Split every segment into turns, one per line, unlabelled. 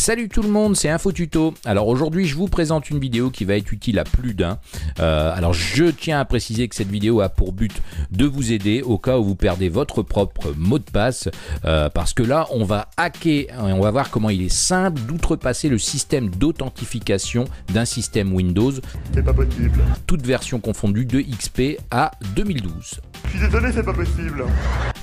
Salut tout le monde, c'est InfoTuto. Alors aujourd'hui je vous présente une vidéo qui va être utile à plus d'un. Alors je tiens à préciser que cette vidéo a pour but de vous aider au cas où vous perdez votre propre mot de passe. Parce que là on va hacker et on va voir comment il est simple d'outrepasser le système d'authentification d'un système Windows.
C'est pas possible.
Toute version confondue de XP à 2012.
Je suis désolé, c'est pas possible.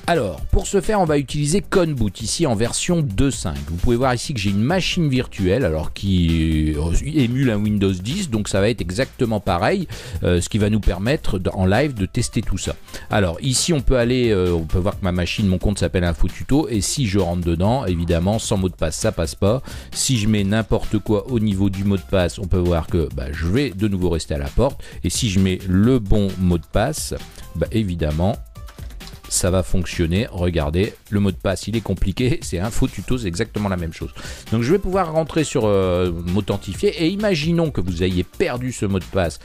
Alors, pour ce faire, on va utiliser Conboot, ici en version 2.5. Vous pouvez voir ici que j'ai une machine virtuelle, alors qui émule un Windows 10, donc ça va être exactement pareil, ce qui va nous permettre en live de tester tout ça. Alors, ici, on peut aller, on peut voir que ma machine, mon compte s'appelle InfoTuto, et si je rentre dedans, évidemment, sans mot de passe, ça passe pas. Si je mets n'importe quoi au niveau du mot de passe, on peut voir que je vais de nouveau rester à la porte, et si je mets le bon mot de passe, évidemment, ça va fonctionner. Regardez, le mot de passe il est compliqué, c'est InfoTuto, c'est exactement la même chose. Donc je vais pouvoir rentrer sur m'authentifier, et imaginons que vous ayez perdu ce mot de passe.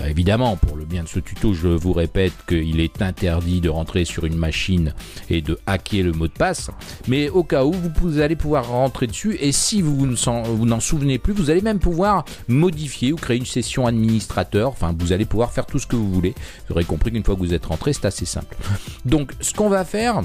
Évidemment, pour le bien de ce tuto, je vous répète qu'il est interdit de rentrer sur une machine et de hacker le mot de passe, mais au cas où, vous allez pouvoir rentrer dessus, et si vous n'en souvenez plus, vous allez même pouvoir modifier ou créer une session administrateur. Enfin, vous allez pouvoir faire tout ce que vous voulez. Vous aurez compris qu'une fois que vous êtes rentré, c'est assez simple. Donc ce qu'on va faire,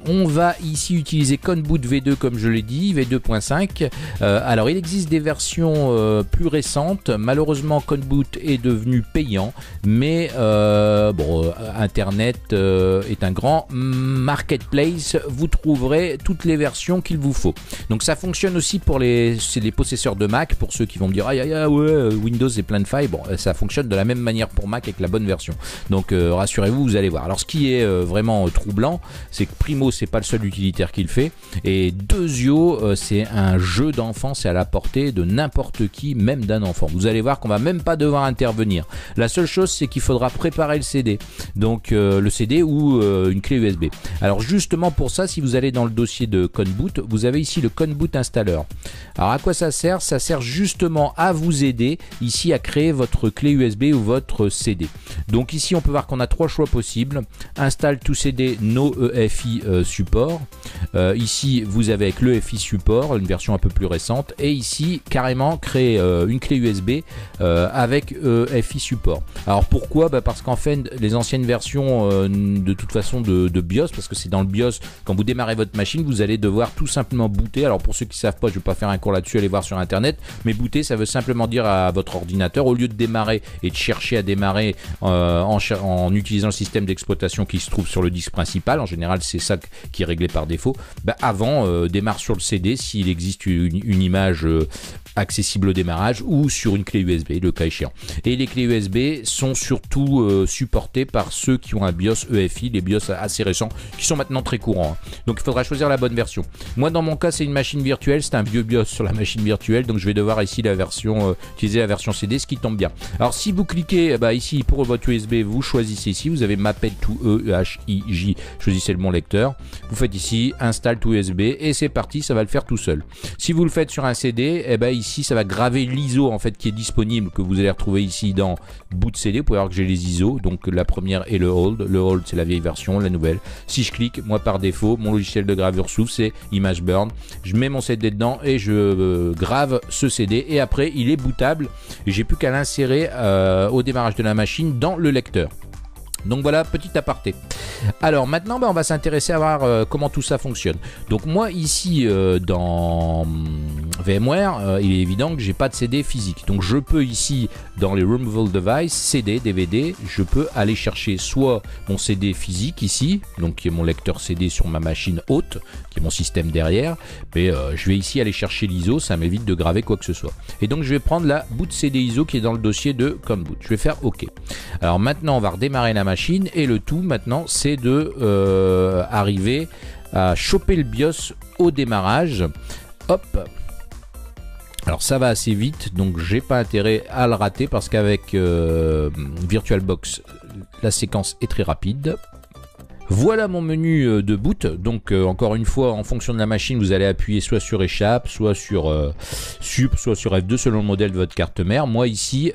on va ici utiliser Conboot V2 comme je l'ai dit, V2.5. Alors il existe des versions plus récentes. Malheureusement Conboot est devenu payant, mais bon, Internet est un grand marketplace. Vous trouverez toutes les versions qu'il vous faut. Donc ça fonctionne aussi pour les possesseurs de Mac, pour ceux qui vont me dire ouais, Windows est plein de failles. Bon, ça fonctionne de la même manière pour Mac avec la bonne version. Donc rassurez-vous, vous allez voir. Alors ce qui est vraiment troublant, c'est que primo, c'est pas le seul utilitaire qu'il fait, et Deuxio, c'est un jeu d'enfant, c'est à la portée de n'importe qui, même d'un enfant. Vous allez voir qu'on va même pas devoir intervenir. La seule chose, c'est qu'il faudra préparer le CD, donc le CD ou une clé USB. Alors justement pour ça, si vous allez dans le dossier de Conboot, vous avez ici le Conboot Installer. Alors à quoi ça sert? Ça sert justement à vous aider ici à créer votre clé USB ou votre CD. Donc ici on peut voir qu'on a trois choix possibles: install to CD no EFI support. Ici vous avez avec l'EFI support, une version un peu plus récente, et ici carrément créer une clé USB avec EFI support. Alors pourquoi? Parce qu'en fait les anciennes versions de toute façon de BIOS, parce que c'est dans le BIOS, quand vous démarrez votre machine, vous allez devoir tout simplement booter. Alors pour ceux qui ne savent pas, je ne vais pas faire un cours là-dessus, allez voir sur internet, mais booter ça veut simplement dire à votre ordinateur, au lieu de démarrer et de chercher à démarrer en utilisant le système d'exploitation qui se trouve sur le disque principal, en général c'est ça qui est réglé par défaut, avant démarre sur le CD s'il existe une image accessible au démarrage, ou sur une clé USB le cas échéant. Et les clés USB sont surtout supportées par ceux qui ont un BIOS EFI, les BIOS assez récents qui sont maintenant très courants. Donc il faudra choisir la bonne version. Moi dans mon cas c'est une machine virtuelle, c'est un vieux BIOS sur la machine virtuelle, donc je vais devoir ici utiliser la version CD, ce qui tombe bien. Alors si vous cliquez ici pour votre USB, vous choisissez ici, vous avez Mapped to EHIJ, choisissez le bon lecteur, vous faites ici install to USB et c'est parti, ça va le faire tout seul. Si vous le faites sur un CD, ici ça va graver l'ISO en fait qui est disponible, que vous allez retrouver ici dans boot CD. Vous pouvez voir que j'ai les ISO, donc la première est le hold c'est la vieille version, la nouvelle. Si je clique, moi par défaut mon logiciel de gravure s'ouvre, c'est ImageBurn, je mets mon CD dedans et je grave ce CD, et après il est bootable et j'ai plus qu'à l'insérer au démarrage de la machine dans le lecteur. Donc voilà, petit aparté. Alors maintenant on va s'intéresser à voir comment tout ça fonctionne. Donc moi ici dans VMware, il est évident que j'ai pas de CD physique. Donc je peux ici dans les Removable Device, CD, DVD, je peux aller chercher soit mon CD physique ici, donc qui est mon lecteur CD sur ma machine haute, qui est mon système derrière, mais je vais ici aller chercher l'ISO, ça m'évite de graver quoi que ce soit. Et donc je vais prendre la boot CD ISO qui est dans le dossier de Conboot. Je vais faire OK. Alors maintenant on va redémarrer la machine, et le tout maintenant c'est de arriver à choper le BIOS au démarrage. Hop. Alors ça va assez vite, donc j'ai pas intérêt à le rater, parce qu'avec VirtualBox la séquence est très rapide. Voilà mon menu de boot. Donc encore une fois, en fonction de la machine, vous allez appuyer soit sur échappe, soit sur sup, soit sur F2 selon le modèle de votre carte mère. Moi ici,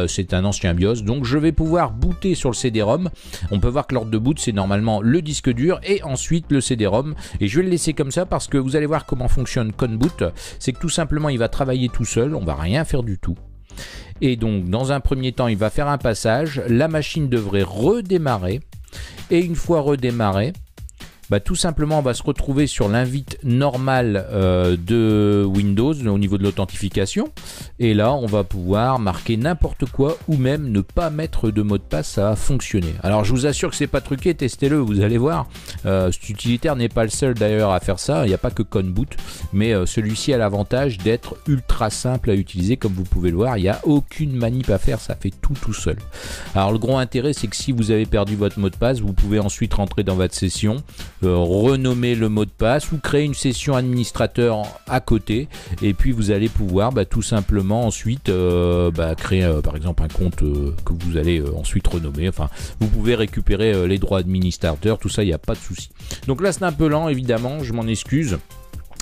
c'est un ancien BIOS, donc je vais pouvoir booter sur le CD-ROM. On peut voir que l'ordre de boot, c'est normalement le disque dur et ensuite le CD-ROM. Et je vais le laisser comme ça parce que vous allez voir comment fonctionne ConBoot. C'est que tout simplement, il va travailler tout seul, on va rien faire du tout. Et donc, dans un premier temps, il va faire un passage. La machine devrait redémarrer. Et une fois redémarré, tout simplement on va se retrouver sur l'invite normale de Windows au niveau de l'authentification. Et là on va pouvoir marquer n'importe quoi ou même ne pas mettre de mot de passe, ça va fonctionner. Alors je vous assure que c'est pas truqué, testez-le, vous allez voir. Cet utilitaire n'est pas le seul d'ailleurs à faire ça, il n'y a pas que ConBoot, mais celui-ci a l'avantage d'être ultra simple à utiliser. Comme vous pouvez le voir, il n'y a aucune manip à faire, ça fait tout seul. Alors le gros intérêt, c'est que si vous avez perdu votre mot de passe, vous pouvez ensuite rentrer dans votre session, renommer le mot de passe ou créer une session administrateur à côté, et puis vous allez pouvoir tout simplement ensuite créer par exemple un compte que vous allez ensuite renommer. Enfin, vous pouvez récupérer les droits administrateurs, tout ça, il n'y a pas de souci. Donc là c'est un peu lent évidemment, je m'en excuse,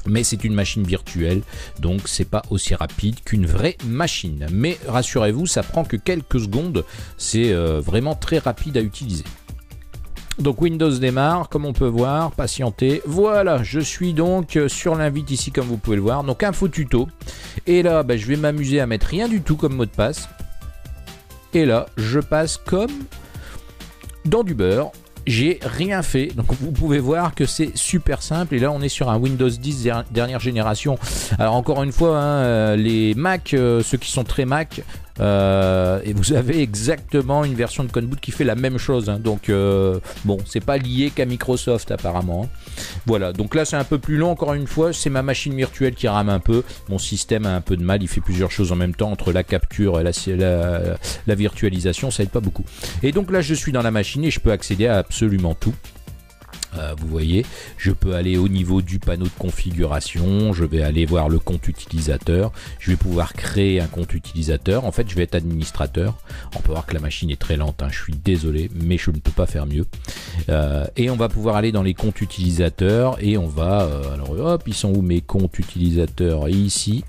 mais c'est une machine virtuelle, donc c'est pas aussi rapide qu'une vraie machine. Mais rassurez-vous, ça prend que quelques secondes, c'est vraiment très rapide à utiliser. Donc Windows démarre, comme on peut voir, patientez. Voilà, je suis donc sur l'invite ici comme vous pouvez le voir. Donc info tuto. Et là, je vais m'amuser à mettre rien du tout comme mot de passe. Et là, je passe comme dans du beurre. J'ai rien fait, donc vous pouvez voir que c'est super simple. Et là on est sur un Windows 10 dernière génération. Alors encore une fois, les Mac, ceux qui sont très Mac, et vous avez exactement une version de ConBoot qui fait la même chose, hein. Donc bon, c'est pas lié qu'à Microsoft apparemment, hein. Voilà, donc là c'est un peu plus long. Encore une fois, c'est ma machine virtuelle qui rame un peu. Mon système a un peu de mal, il fait plusieurs choses en même temps, entre la capture et la virtualisation, ça aide pas beaucoup. Et donc là je suis dans la machine et je peux accéder à absolument tout. Vous voyez, je peux aller au niveau du panneau de configuration, je vais aller voir le compte utilisateur, je vais pouvoir créer un compte utilisateur. En fait, je vais être administrateur. On peut voir que la machine est très lente, hein, je suis désolé, mais je ne peux pas faire mieux. Et on va pouvoir aller dans les comptes utilisateurs et on va... alors hop, ils sont où mes comptes utilisateurs? Et ici,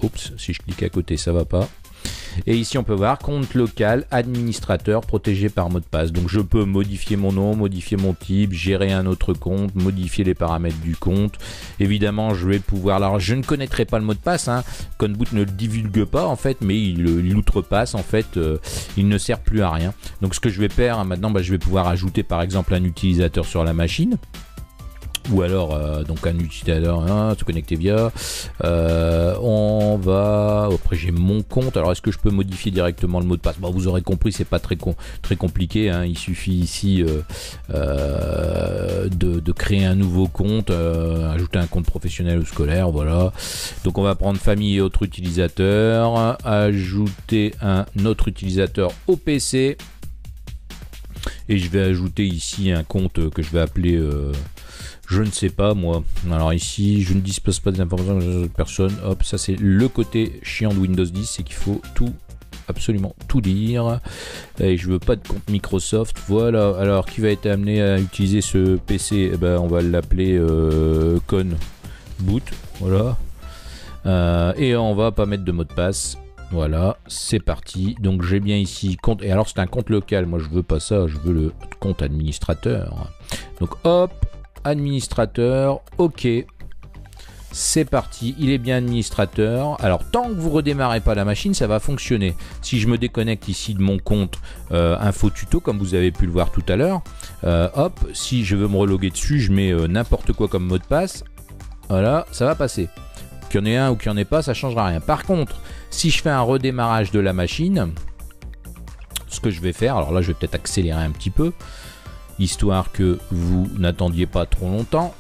oups, si je clique à côté, ça va pas. Et ici on peut voir compte local, administrateur, protégé par mot de passe. Donc je peux modifier mon nom, modifier mon type, gérer un autre compte, modifier les paramètres du compte. Évidemment je vais pouvoir, alors je ne connaîtrai pas le mot de passe, hein. ConBoot ne le divulgue pas en fait, mais il outrepasse en fait, il ne sert plus à rien. Donc ce que je vais faire maintenant, je vais pouvoir ajouter par exemple un utilisateur sur la machine. Ou alors donc un utilisateur se connecter via on va après j'ai mon compte. Alors est-ce que je peux modifier directement le mot de passe? Vous aurez compris, c'est pas très compliqué, hein. Il suffit ici de créer un nouveau compte, ajouter un compte professionnel ou scolaire, voilà. Donc on va prendre famille et autres utilisateurs, ajouter un autre utilisateur au PC et je vais ajouter ici un compte que je vais appeler je ne sais pas moi. Alors ici, je ne dispose pas des informations de personne. Hop, ça c'est le côté chiant de Windows 10, c'est qu'il faut absolument tout dire. Et je veux pas de compte Microsoft. Voilà. Alors qui va être amené à utiliser ce PC? On va l'appeler ConBoot. Voilà. Et on va pas mettre de mot de passe. Voilà, c'est parti. Donc j'ai bien ici compte. Et alors c'est un compte local. Moi je veux pas ça. Je veux le compte administrateur. Donc hop. Administrateur, ok, c'est parti, il est bien administrateur. Alors tant que vous redémarrez pas la machine, ça va fonctionner. Si je me déconnecte ici de mon compte info tuto, comme vous avez pu le voir tout à l'heure, hop, si je veux me reloguer dessus, je mets n'importe quoi comme mot de passe, voilà, ça va passer. Qu'il y en ait un ou qu'il n'y en ait pas, ça changera rien. Par contre, si je fais un redémarrage de la machine, ce que je vais faire, alors là je vais peut-être accélérer un petit peu, histoire que vous n'attendiez pas trop longtemps.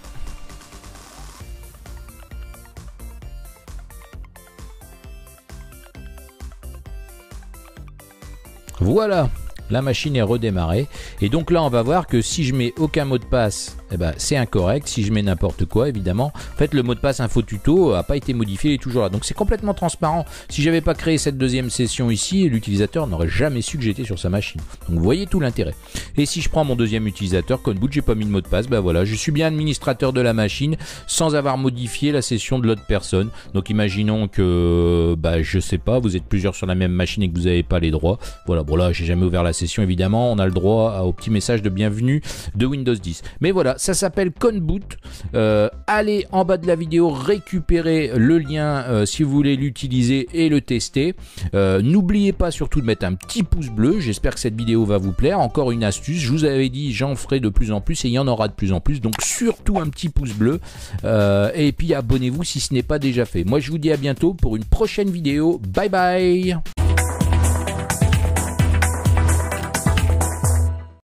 Voilà, la machine est redémarrée. Et donc là, on va voir que si je mets aucun mot de passe, eh ben, c'est incorrect. Si je mets n'importe quoi, évidemment, en fait, le mot de passe info tuto n'a pas été modifié, il est toujours là. Donc c'est complètement transparent. Si j'avais pas créé cette deuxième session ici, l'utilisateur n'aurait jamais su que j'étais sur sa machine. Donc vous voyez tout l'intérêt. Et si je prends mon deuxième utilisateur, Coneboot, j'ai pas mis de mot de passe, ben voilà, je suis bien administrateur de la machine sans avoir modifié la session de l'autre personne. Donc imaginons que, je sais pas, vous êtes plusieurs sur la même machine et que vous n'avez pas les droits. Voilà, bon là, j'ai jamais ouvert la session, évidemment, on a le droit au petit message de bienvenue de Windows 10. Mais voilà, ça s'appelle Coneboot. Allez en bas de la vidéo récupérer le lien si vous voulez l'utiliser et le tester. N'oubliez pas surtout de mettre un petit pouce bleu. J'espère que cette vidéo va vous plaire. Encore une astuce, je vous avais dit j'en ferai de plus en plus et il y en aura de plus en plus. Donc surtout un petit pouce bleu et puis abonnez-vous si ce n'est pas déjà fait. Moi je vous dis à bientôt pour une prochaine vidéo. Bye bye.